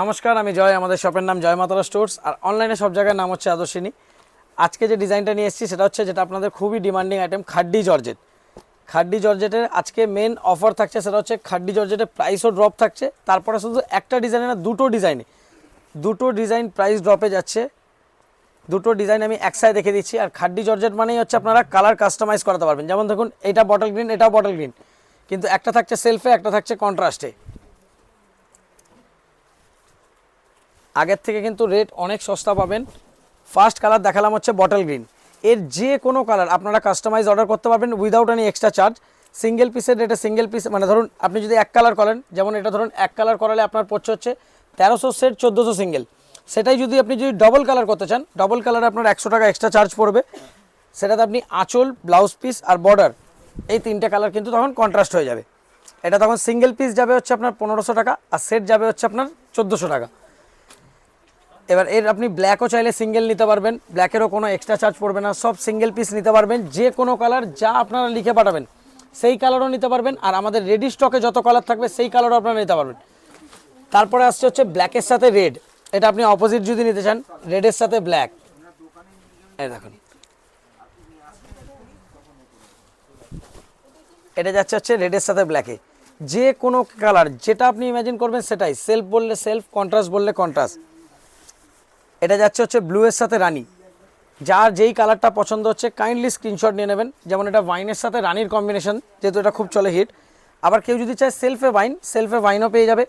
নমস্কার, আমি জয়। আমাদের শপের নাম জয় মাতারা স্টোর্স, আর অনলাইনে সব জায়গার নাম হচ্ছে আদর্শিনী। আজকে যে ডিজাইনটা নিয়ে এসেছি সেটা হচ্ছে যেটা আপনাদের খুবই ডিমান্ডিং আইটেম, খাড্ডি জর্জেট। খাড্ডি জর্জেটের আজকে মেন অফার থাকছে, সেটা হচ্ছে খাড্ডি জর্জেটের প্রাইসও ড্রপ থাকছে। তারপরে শুধু একটা ডিজাইনে না, দুটো ডিজাইন প্রাইস ড্রপে যাচ্ছে। দুটো ডিজাইন আমি একসাথে দেখে দিচ্ছি। আর খাড্ডি জর্জেট মানেই হচ্ছে আপনারা কালার কাস্টমাইজ করাতে পারবেন। যেমন দেখুন, এটা বটল গ্রিন, এটাও বটল গ্রিন, কিন্তু একটা থাকছে সেলফে, একটা থাকছে কন্ট্রাস্টে। আগের থেকে কিন্তু রেট অনেক সস্তা পাবেন। ফার্স্ট কালার দেখালাম হচ্ছে বটল গ্রিন। এর যে কোনো কালার আপনারা কাস্টমাইজ অর্ডার করতে পারবেন without any extra charge. Single পিসের রেটে সিঙ্গেল পিস, মানে ধরুন আপনি যদি এক কালার করেন, যেমন এটা ধরুন এক কালার করালে আপনার পড়ছে হচ্ছে 1300 সেট, 1400 সিঙ্গেল। সেটাই যদি আপনি ডবল কালার করতে চান, ডবল কালারে আপনার 100 টাকা এক্সট্রা চার্জ পড়বে। সেটাতে আপনি আঁচল, ব্লাউজ পিস আর বর্ডার, এই তিনটে কালার কিন্তু তখন কন্ট্রাস্ট হয়ে যাবে। এটা তখন সিঙ্গেল পিস যাবে হচ্ছে আপনার 1500 টাকা, আর সেট যাবে হচ্ছে আপনার 1400 টাকা। এবার এর আপনি ব্ল্যাকও চাইলে সিঙ্গেল নিতে পারবেন, ব্ল্যাকেরও কোনো এক্সট্রা চার্জ পড়বে না। সব সিঙ্গেল পিস নিতে পারবেন, যে কোনো কালার যা আপনারা লিখে পাঠাবেন সেই কালারও নিতে পারবেন। আর আমাদের রেডি স্টকে যত কালার থাকবে সেই কালারও আপনারা নিতে পারবেন। তারপরে আসছে হচ্ছে ব্ল্যাকের সাথে রেড। এটা আপনি অপোজিট যদি নিতে চান, রেডের সাথে ব্ল্যাক। এই দেখুন, এটা যাচ্ছে হচ্ছে রেডের সাথে ব্ল্যাকে। যে কোনো কালার যেটা আপনি ইমাজিন করবেন সেটাই, সেলফ বললে সেলফ, কন্ট্রাস্ট বললে কন্ট্রাস্ট। এটা যাচ্ছে হচ্ছে ব্লু এর সাথে রানি। যার যেই কালারটা পছন্দ হচ্ছে কাইন্ডলি স্ক্রিনশট নিয়ে নেবেন। যেমন এটা ওয়াইনের সাথে রানির কম্বিনেশন, যেহেতু এটা খুব চলে হিট। আবার কেউ যদি চায় সেলফে ওয়াইন, সেলফে ওয়াইনও পেয়ে যাবে।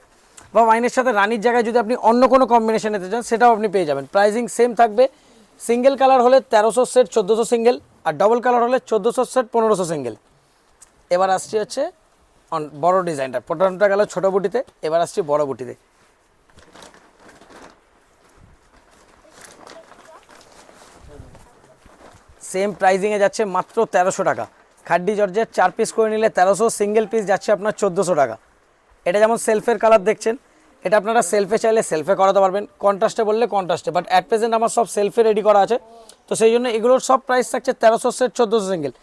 বা ওয়াইনের সাথে রানির জায়গায় যদি আপনি অন্য কোনো কম্বিনেশন নিতে চান, সেটাও আপনি পেয়ে যাবেন। প্রাইসিং সেম থাকবে। সিঙ্গেল কালার হলে 1300 সেট, 1400 সিঙ্গেল, আর ডবল কালার হলে 1400 সেট, 1500 সিঙ্গেল। এবার আসছি হচ্ছে বড় ডিজাইনটা। প্রথমটা গেল ছোটো বুটিতে, এবার আসছি বড় বুটিতে। সেম প্রাইজিংয়ে যাচ্ছে মাত্র 1300 টাকা। খাড্ডি জর্জের 4 পিস করে নিলে 1300, সিঙ্গেল পিস যাচ্ছে আপনার 1400 টাকা। এটা যেমন সেলফের কালার দেখছেন, এটা আপনারা সেলফে চাইলে সেলফে করাতে পারবেন, কন্ট্রাস্টে বললে কন্ট্রাস্টে। বাট অ্যাট প্রেজেন্ট আমার সব সেলফে রেডি করা আছে, তো সেই জন্য এগুলোর সব প্রাইস থাকছে 1300 সেট, 1400 সিঙ্গেল।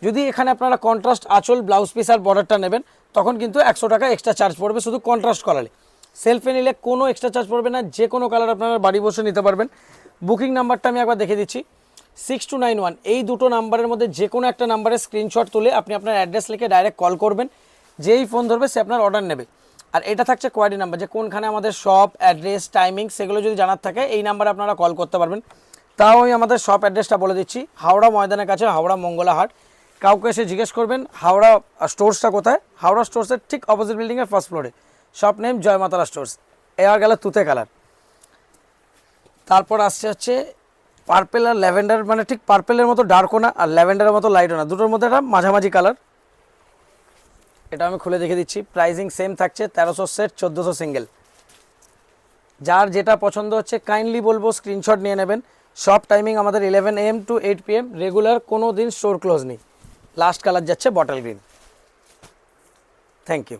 যদি এখানে আপনারা কন্ট্রাস্ট আঁচল, ব্লাউজ পিস আর বর্ডারটা নেবেন, তখন কিন্তু 100 টাকা এক্সট্রা চার্জ পড়বে শুধু কন্ট্রাস্ট করালে। সেলফে নিলে কোনো এক্সট্রা চার্জ পড়বে না, যে কোনো কালার আপনারা বাড়ি বসে নিতে পারবেন। বুকিং নাম্বারটা আমি একবার দেখে দিচ্ছি, 6291। এই দুটো নাম্বারের মধ্যে যে কোনো একটা নাম্বারে স্ক্রিনশট তুলে আপনি আপনার অ্যাড্রেস লিখে ডাইরেক্ট কল করবেন। যেই ফোন ধরবে সে আপনার অর্ডার নেবে। আর এটা থাকছে কোয়ারি নাম্বার, যে কোনখানে আমাদের শপ, অ্যাড্রেস, টাইমিং, সেগুলো যদি জানার থাকে এই নাম্বারে আপনারা কল করতে পারবেন। তাও আমি আমাদের শপ অ্যাড্রেসটা বলে দিচ্ছি, হাওড়া ময়দানের কাছে, হাওড়া মঙ্গলা হাট। কাউকে এসে জিজ্ঞেস করবেন হাওড়া স্টোর্সটা কোথায়। হাওড়া স্টোর্সের ঠিক অপোজিট বিল্ডিংয়ের ফার্স্ট ফ্লোরে। শপ নেম জয় মাতারা স্টোর্স। এবার গেল তুতে কালার। তারপর আসছে হচ্ছে পার্পেল আর ল্যাভেন্ডার, মানে ঠিক পার্পেলের মতো ডার্কও না আর ল্যাভেন্ডারের মতো লাইটও না, দুটোর মধ্যে একটা মাঝামাঝি কালার। এটা আমি খুলে দেখে দিচ্ছি। প্রাইজিং সেম থাকছে 1300 সেট, 1400 সিঙ্গেল। যার যেটা পছন্দ হচ্ছে কাইন্ডলি বলবো স্ক্রিনশট নিয়ে নেবেন। শপ টাইমিং আমাদের 11 AM to 8 PM, রেগুলার, কোনো দিন স্টোর ক্লোজ নেই। লাস্ট কালার যাচ্ছে বটল গ্রিন। Thank you.